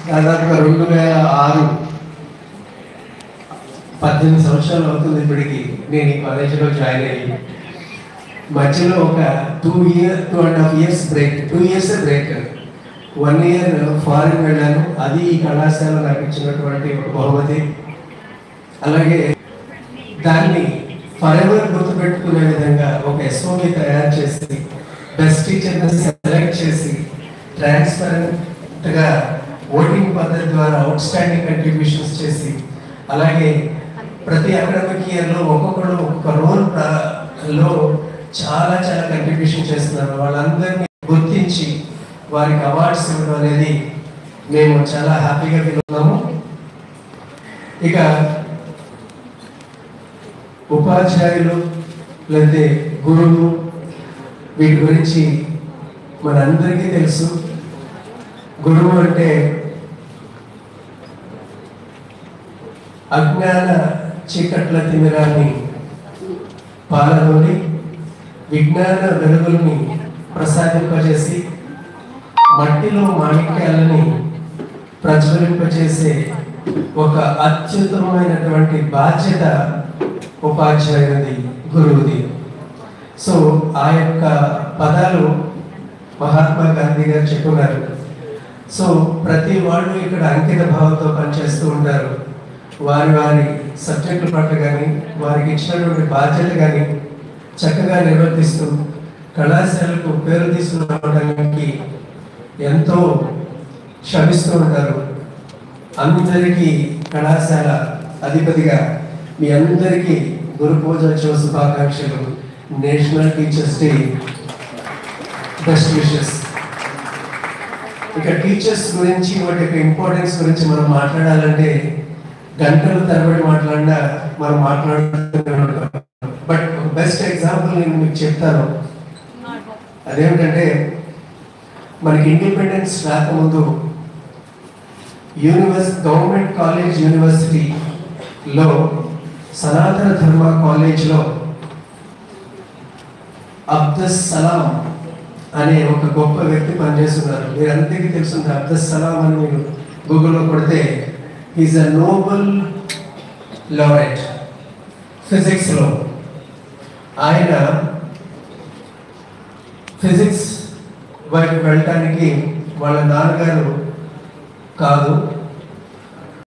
దాదాపుగా 2006 18 సంవత్సరాలు అవుతుంది ఇప్పటికి నేను ఈ కాలేజీలో జాయిన్ అయ్యి. మధ్యలో ఒక 2.5 years break, 2 years break, 1 year foreign వెళ్ళాను. అది ఈ కళాశాల నాకు ఇచ్చినటువంటి ఒక బహుమతి. అలాగే దాన్ని ఫరెవర్ గుర్తుపెట్టుకునే విధంగా ఒక ఎస్ఓపి తయారు చేసి బెస్ట్ టీచర్ని సెలెక్ట్ చేసి ట్రాన్స్పరెంట్గా ఓటింగ్ పద్ధతి ద్వారా అవుట్ స్టాండింగ్ కంట్రిబ్యూషన్స్ చేసి, అలాగే ప్రతి అకాడమిక్ ఇయర్లో ఒక్కొక్కరు ఒక్కొక్క రోల్లో చాలా చాలా కంట్రిబ్యూషన్ చేస్తున్నారు. వాళ్ళందరినీ గుర్తించి వారికి అవార్డ్స్ ఇవ్వడం అనేది మేము చాలా హ్యాపీగా ఫీల్ అవుతున్నాము. ఇక ఉపాధ్యాయులు లేకపోతే గురువు వీటి గురించి మనందరికీ తెలుసు. గురువు అంటే అజ్ఞాన చీకట్ల తిమిరాన్ని పాలనోని విజ్ఞాన వెలుగుల్ని ప్రసాదింపజేసి మట్టిలో మాణిక్యాలని ప్రజ్వలింపజేసే ఒక అత్యుత్తమమైనటువంటి బాధ్యత ఉపాధ్యాయునిది, గురువుది. సో ఆ యొక్క పదాలు మహాత్మా గాంధీ గారు చెప్పున్నారు. సో ప్రతి వాళ్ళు ఇక్కడ అంకిత భావంతో పనిచేస్తూ ఉంటారు. వారి వారి సబ్జెక్టుల పట్ల కానీ వారికి ఇచ్చినటువంటి బాధ్యత కానీ చక్కగా నిర్వర్తిస్తూ కళాశాలకు పేరు తీసుకురావడానికి ఎంతో శ్రమిస్తూ ఉంటారు. అందరికీ కళాశాల అధిపతిగా మీ అందరికీ గురు పూజోత్సవ శుభాకాంక్షలు. National teachers day best wishes. ఇక టీచర్స్ గురించి వాటి యొక్క ఇంపార్టెన్స్ గురించి మనం మాట్లాడాలంటే గంటలు తరబడి మాట్లాడినా మనం మాట్లాడుతూనే ఉంటాం. బట్ బెస్ట్ ఎగ్జాంపుల్ నేను మీకు చెప్తాను. అదేమిటంటే మనకి ఇండిపెండెన్స్ రాకముందు గవర్నమెంట్ కాలేజ్ యూనివర్సిటీలో సనాతన ధర్మ కాలేజ్లో అబ్దుల్ సలాం అనే ఒక గొప్ప వ్యక్తి పనిచేస్తున్నారు. మీరు అందరికీ తెలుస్తుంది. అబ్దుల్ సలాం అని మీరు గూగుల్లో కొడితే ఈజ్ అ నోబెల్ లారెట్ ఫిజిక్స్లో. ఆయన ఫిజిక్స్ వైపు వెళ్ళటానికి వాళ్ళ నాన్నగారు కాదు,